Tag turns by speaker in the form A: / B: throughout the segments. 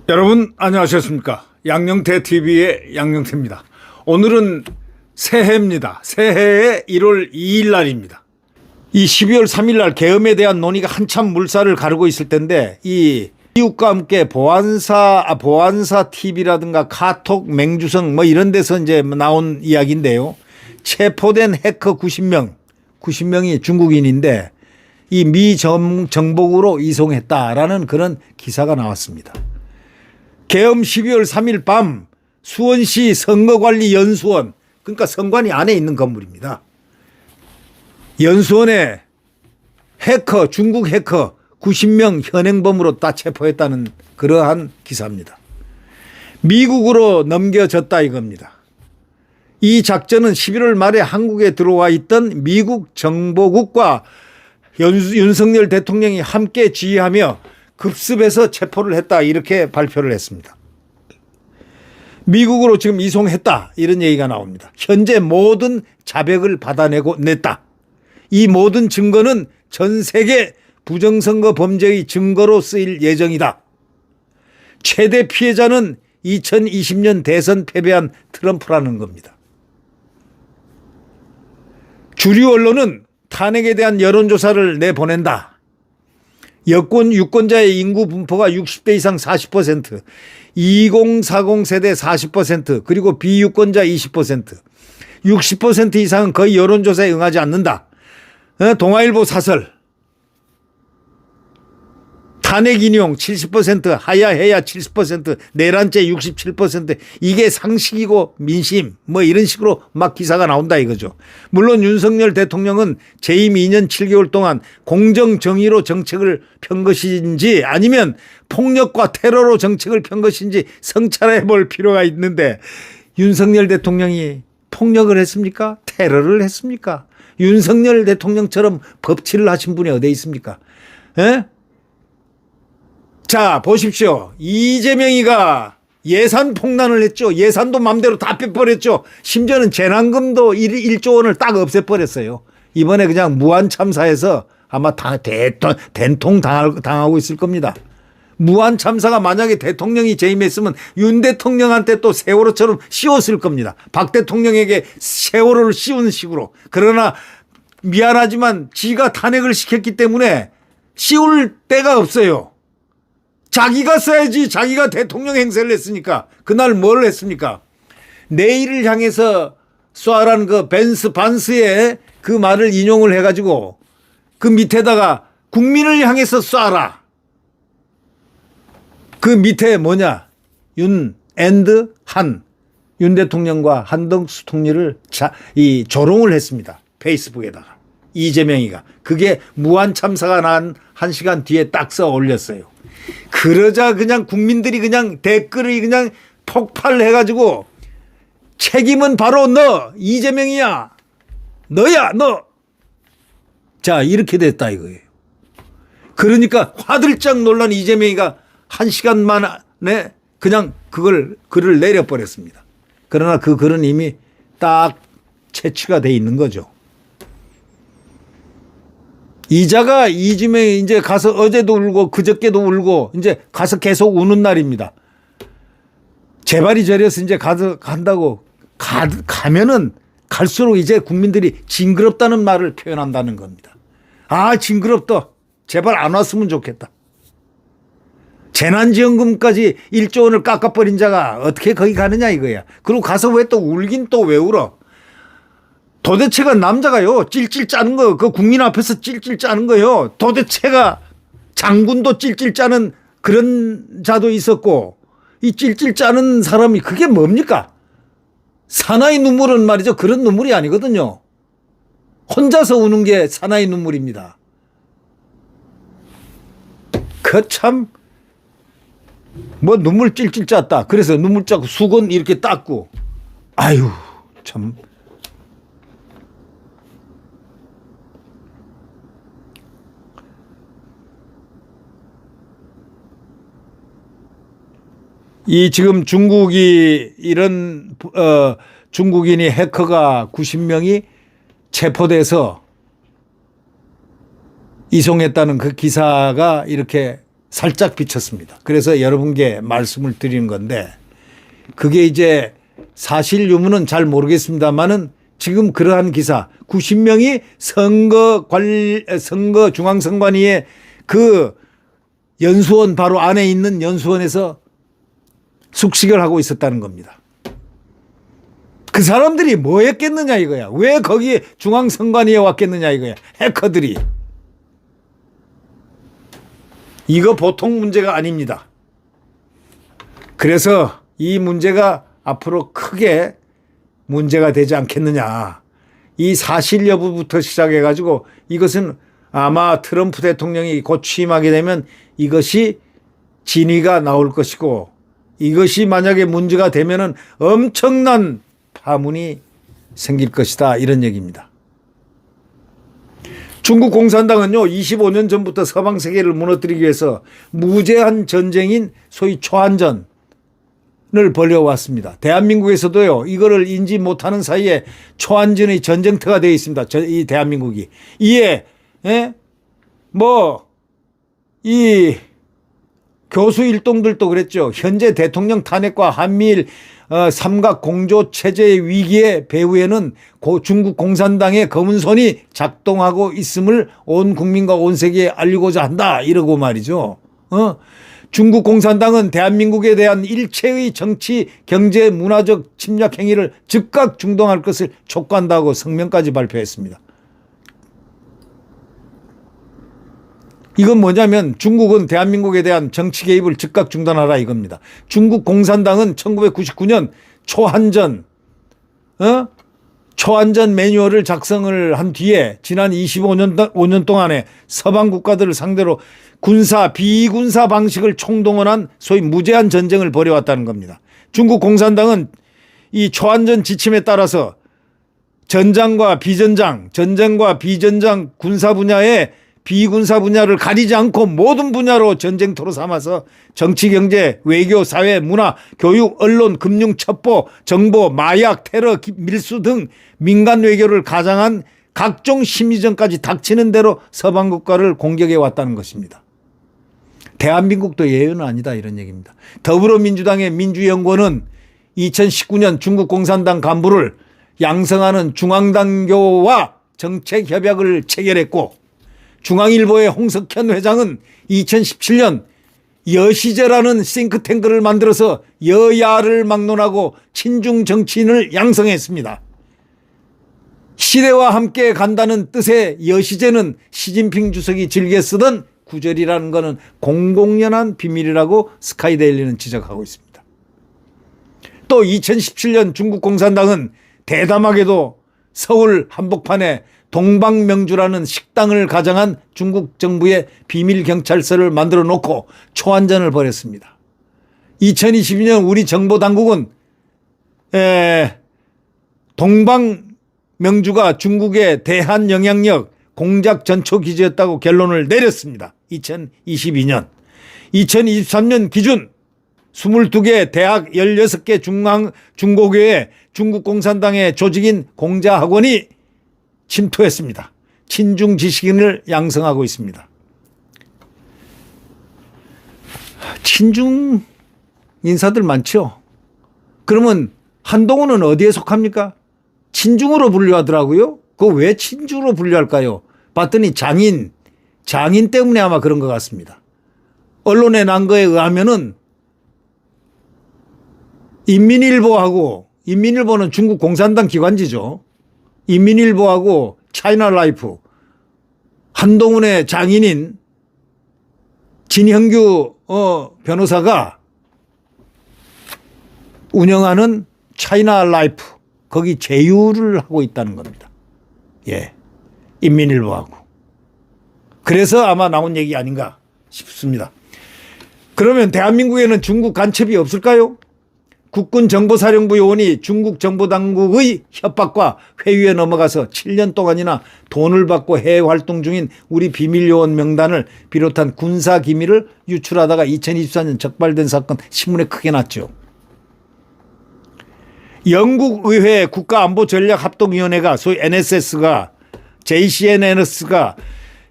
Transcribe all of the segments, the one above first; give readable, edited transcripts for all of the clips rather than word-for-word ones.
A: 여러분 안녕하셨습니까? 양영태 TV의 양영태입니다. 오늘은 새해입니다. 새해의 1월 2일 날입니다. 이 12월 3일 날 계엄에 대한 논의가 한참 물살을 가르고 있을 텐데 이 미국과 함께 보안사 TV라든가 카톡, 맹주성 뭐 이런 데서 이제 나온 이야기인데요. 체포된 해커 90명이 중국인인데 이 미 정복으로 이송했다라는 그런 기사가 나왔습니다. 계엄 12월 3일 밤 수원시 선거관리연수원, 그러니까 선관위 안에 있는 건물입니다. 연수원에 해커, 중국 해커 90명 현행범으로 다 체포했다는 그러한 기사입니다. 미국으로 넘겨졌다 이겁니다. 이 작전은 11월 말에 한국에 들어와 있던 미국 정보국과 윤석열 대통령이 함께 지휘하며 급습해서 체포를 했다 이렇게 발표를 했습니다. 미국으로 지금 이송했다 이런 얘기가 나옵니다. 현재 모든 자백을 받아냈다. 이 모든 증거는 전 세계 부정선거 범죄의 증거로 쓰일 예정이다. 최대 피해자는 2020년 대선 패배한 트럼프라는 겁니다. 주류 언론은 탄핵에 대한 여론조사를 내보낸다. 유권자의 인구 분포가 60대 이상 40%, 2040 세대 40%, 그리고 비유권자 20%, 60% 이상은 거의 여론조사에 응하지 않는다. 동아일보 사설, 탄핵 인용 70%, 하야해야 70%, 내란죄 67%, 이게 상식이고 민심 뭐 이런 식으로 막 기사가 나온다 이거죠. 물론 윤석열 대통령은 재임 2년 7개월 동안 공정정의로 정책을 편 것인지 아니면 폭력과 테러로 정책을 편 것인지 성찰해 볼 필요가 있는데, 윤석열 대통령이 폭력을 했습니까? 테러를 했습니까? 윤석열 대통령처럼 법치를 하신 분이 어디 있습니까? 에? 자, 보십시오. 이재명이가 예산 폭란을 했죠. 예산도 맘대로 다 빼버렸죠. 심지어는 재난금도 1조 원을 딱 없애버렸어요. 이번에 그냥 무한 참사에서 아마 다 된통 당하고 있을 겁니다. 무한 참사가 만약에 대통령이 재임했으면 윤 대통령한테 또 세월호처럼 씌웠을 겁니다. 박 대통령에게 세월호를 씌우는 식으로. 그러나 미안하지만 지가 탄핵을 시켰기 때문에 씌울 데가 없어요. 자기가 써야지. 자기가 대통령 행세를 했으니까. 그날 뭘 했습니까? 내일을 향해서 쏴라는 그 반스의 그 말을 인용을 해가지고 그 밑에다가 국민을 향해서 쏴라. 그 밑에 뭐냐? 윤 대통령과 한덕수 총리를 조롱을 했습니다. 페이스북에다가. 이재명이가. 그게 무한 참사가 난 1시간 뒤에 딱 써 올렸어요. 그러자 그냥 국민들이 그냥 댓글이 그냥 폭발해가지고 책임은 바로 너 이재명이야. 너야 너. 자, 이렇게 됐다 이거예요. 그러니까 화들짝 놀란 이재명이가 1시간 만에 그냥 글을 내려버렸습니다. 그러나 그 글은 이미 딱 채취가 돼 있는 거죠. 이자가 이재명이 이제 가서 어제도 울고 그저께도 울고 이제 가서 계속 우는 날입니다. 제발이 저려서 이제 간다고 가면은 갈수록 이제 국민들이 징그럽다는 말을 표현한다는 겁니다. 아, 징그럽다. 제발 안 왔으면 좋겠다. 재난지원금까지 1조 원을 깎아버린 자가 어떻게 거기 가느냐 이거야. 그리고 가서 왜 또 울긴 또 왜 울어? 도대체가 남자가요, 찔찔 짜는 거, 그 국민 앞에서 찔찔 짜는 거요. 도대체가 장군도 찔찔 짜는 그런 자도 있었고, 이 찔찔 짜는 사람이 그게 뭡니까? 사나이 눈물은 말이죠. 그런 눈물이 아니거든요. 혼자서 우는 게 사나이 눈물입니다. 그 참, 뭐 눈물 찔찔 짰다. 그래서 눈물 짜고 수건 이렇게 닦고, 아유, 참. 이 지금 중국이 이런 중국인이 해커가 90명이 체포돼서 이송했다는 그 기사가 이렇게 살짝 비쳤습니다. 그래서 여러분께 말씀을 드리는 건데 그게 이제 사실 유무는 잘 모르겠습니다만은 지금 그러한 기사 90명이 선거 중앙선관위의 그 연수원 바로 안에 있는 연수원에서 숙식을 하고 있었다는 겁니다. 그 사람들이 뭐 했겠느냐 이거야. 왜 거기 중앙선관위에 왔겠느냐 이거야. 해커들이. 이거 보통 문제가 아닙니다. 그래서 이 문제가 앞으로 크게 문제가 되지 않겠느냐. 이 사실 여부부터 시작해가지고 이것은 아마 트럼프 대통령이 곧 취임하게 되면 이것이 진위가 나올 것이고 이것이 만약에 문제가 되면은 엄청난 파문이 생길 것이다. 이런 얘기입니다. 중국 공산당은요, 25년 전부터 서방 세계를 무너뜨리기 위해서 무제한 전쟁인 소위 초안전을 벌여왔습니다. 대한민국에서도요, 이거를 인지 못하는 사이에 초안전의 전쟁터가 되어 있습니다. 이 대한민국이. 이에, 이 교수 일동들도 그랬죠. 현재 대통령 탄핵과 한미일 삼각 공조 체제의 위기의 배후에는 중국 공산당의 검은 손이 작동하고 있음을 온 국민과 온 세계에 알리고자 한다. 이러고 말이죠. 중국 공산당은 대한민국에 대한 일체의 정치, 경제, 문화적 침략 행위를 즉각 중단할 것을 촉구한다고 성명까지 발표했습니다. 이건 뭐냐면 중국은 대한민국에 대한 정치 개입을 즉각 중단하라 이겁니다. 중국 공산당은 1999년 초한전 매뉴얼을 작성을 한 뒤에 지난 25년 동안에 서방 국가들을 상대로 군사, 비군사 방식을 총동원한 소위 무제한 전쟁을 벌여왔다는 겁니다. 중국 공산당은 이 초안전 지침에 따라서 전장과 비전장, 전쟁과 비전장 군사 분야에 비군사 분야를 가리지 않고 모든 분야로 전쟁터로 삼아서 정치, 경제, 외교, 사회, 문화, 교육, 언론, 금융, 첩보, 정보, 마약, 테러, 밀수 등 민간 외교를 가장한 각종 심리전까지 닥치는 대로 서방 국가를 공격해 왔다는 것입니다. 대한민국도 예외는 아니다 이런 얘기입니다. 더불어민주당의 민주연구원은 2019년 중국 공산당 간부를 양성하는 중앙당교와 정책협약을 체결했고 중앙일보의 홍석현 회장은 2017년 여시제라는 싱크탱크를 만들어서 여야를 막론하고 친중 정치인을 양성했습니다. 시대와 함께 간다는 뜻의 여시제는 시진핑 주석이 즐겨 쓰던 구절이라는 것은 공공연한 비밀이라고 스카이데일리는 지적하고 있습니다. 또 2017년 중국 공산당은 대담하게도 서울 한복판에 동방명주라는 식당을 가장한 중국 정부의 비밀경찰서를 만들어 놓고 초안전을 벌였습니다. 2022년 우리 정보당국은 동방명주가 중국의 대한 영향력 공작 전초기지였다고 결론을 내렸습니다. 2022년. 2023년 기준 22개 대학 16개 중고교에 중국 공산당의 조직인 공자학원이 침투했습니다. 친중 지식인을 양성하고 있습니다. 친중 인사들 많죠. 그러면 한동훈은 어디에 속합니까? 친중으로 분류하더라고요. 그거 왜 친중으로 분류할까요? 봤더니 장인 때문에 아마 그런 것 같습니다. 언론에 난 거에 의하면은 인민일보는 중국 공산당 기관지죠. 인민일보하고 차이나라이프, 한동훈의 장인인 진형규 변호사가 운영하는 차이나라이프 거기 제휴를 하고 있다는 겁니다. 예, 인민일보하고. 그래서 아마 나온 얘기 아닌가 싶습니다. 그러면 대한민국에는 중국 간첩이 없을까요? 국군정보사령부 요원이 중국 정보당국의 협박과 회유에 넘어가서 7년 동안이나 돈을 받고 해외 활동 중인 우리 비밀요원 명단을 비롯한 군사기밀을 유출하다가 2024년 적발된 사건 신문에 크게 났죠. 영국 의회 국가안보전략합동위원회가 소위 NSS가 JCNNS가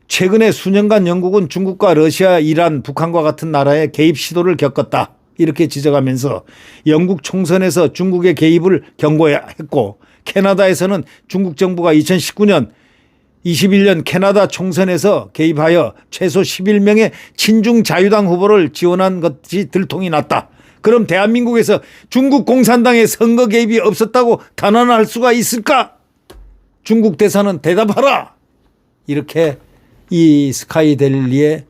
A: 최근에 수년간 영국은 중국과 러시아, 이란, 북한과 같은 나라의 개입 시도를 겪었다. 이렇게 지적하면서 영국 총선에서 중국의 개입을 경고했고 캐나다에서는 중국 정부가 2019년 21년 캐나다 총선에서 개입하여 최소 11명의 친중 자유당 후보를 지원한 것이 들통이 났다. 그럼 대한민국에서 중국 공산당의 선거 개입이 없었다고 단언할 수가 있을까? 중국 대사는 대답하라. 이렇게 이 스카이데일리에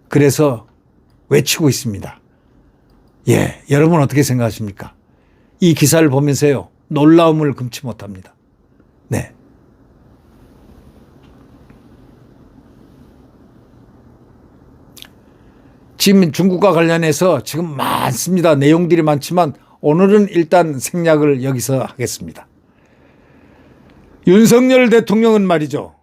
A: 그래서 외치고 있습니다. 예, 여러분 어떻게 생각하십니까? 이 기사를 보면서요, 놀라움을 금치 못합니다. 네. 지금 중국과 관련해서 지금 많습니다. 내용들이 많지만 오늘은 일단 생략을 여기서 하겠습니다. 윤석열 대통령은 말이죠.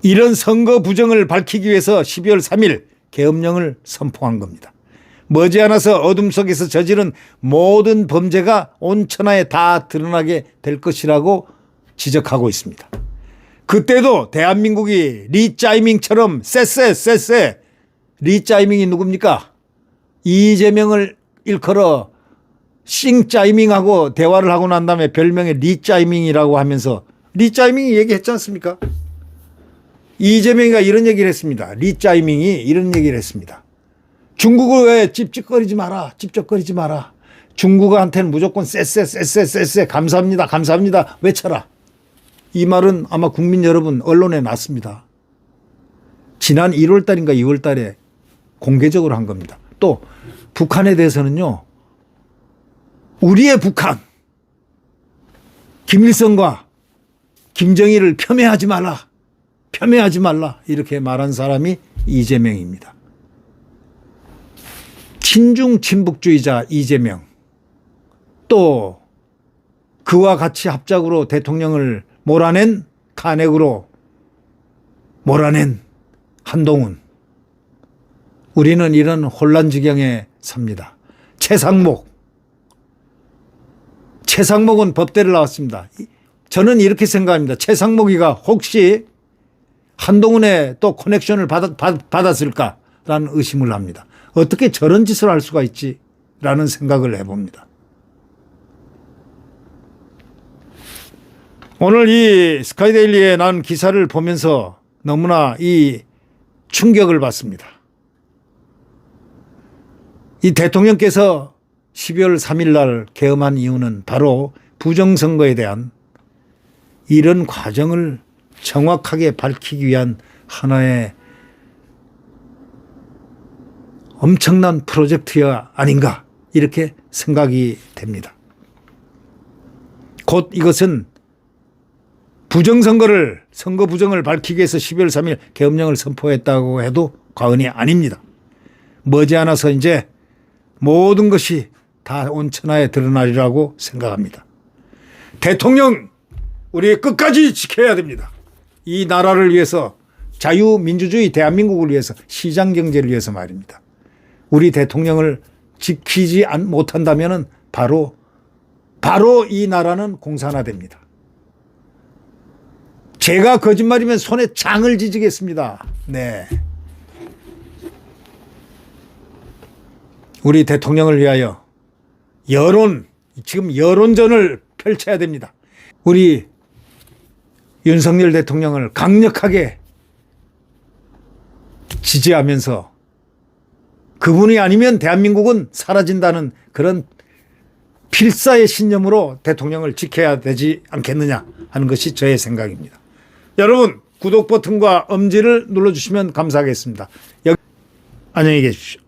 A: 이런 선거 부정을 밝히기 위해서 12월 3일 계엄령을 선포한 겁니다. 머지않아서 어둠 속에서 저지른 모든 범죄가 온 천하에 다 드러나게 될 것이라고 지적하고 있습니다. 그때도 대한민국이 리짜이밍처럼 쎄 리짜이밍이 누굽니까? 이재명을 일컬어 싱짜이밍하고 대화를 하고 난 다음에 별명에 리짜이밍이라고 하면서 리짜이밍이 얘기했지 않습니까? 이재명이가 이런 얘기를 했습니다. 리짜이밍이 이런 얘기를 했습니다. 중국을 왜 찝찝거리지 마라. 찝쩍거리지 마라. 중국한테는 무조건 쎄 감사합니다 외쳐라. 이 말은 아마 국민 여러분 언론에 났습니다. 지난 1월 달인가 2월 달에 공개적으로 한 겁니다. 또 북한에 대해서는요. 우리의 북한 김일성과 김정일을 폄훼하지 말라 이렇게 말한 사람이 이재명입니다. 친중 친북주의자 이재명, 또 그와 같이 합작으로 대통령을 몰아낸 탄핵으로 몰아낸 한동훈. 우리는 이런 혼란 지경에 삽니다. 최상목은 법대를 나왔습니다. 저는 이렇게 생각합니다. 최상목이가 혹시 한동훈의 또 커넥션을 받았을까라는 의심을 합니다. 어떻게 저런 짓을 할 수가 있지라는 생각을 해봅니다. 오늘 이 스카이데일리에 난 기사를 보면서 너무나 이 충격을 받습니다. 이 대통령께서 12월 3일 날 계엄한 이유는 바로 부정선거에 대한 이런 과정을 정확하게 밝히기 위한 하나의 엄청난 프로젝트가 아닌가 이렇게 생각이 됩니다. 곧 이것은 선거 부정을 밝히기 위해서 12월 3일 계엄령을 선포했다고 해도 과언이 아닙니다. 머지않아서 이제 모든 것이 다 온 천하에 드러나리라고 생각합니다. 대통령 우리 끝까지 지켜야 됩니다. 이 나라를 위해서 자유민주주의 대한민국을 위해서 시장경제를 위해서 말입니다. 우리 대통령을 지키지 못한다면 바로 이 나라는 공산화됩니다. 제가 거짓말이면 손에 장을 지지겠습니다. 네. 우리 대통령을 위하여 지금 여론전을 펼쳐야 됩니다. 우리 윤석열 대통령을 강력하게 지지하면서 그분이 아니면 대한민국은 사라진다는 그런 필사의 신념으로 대통령을 지켜야 되지 않겠느냐 하는 것이 저의 생각입니다. 여러분 구독 버튼과 엄지를 눌러주시면 감사하겠습니다. 안녕히 계십시오.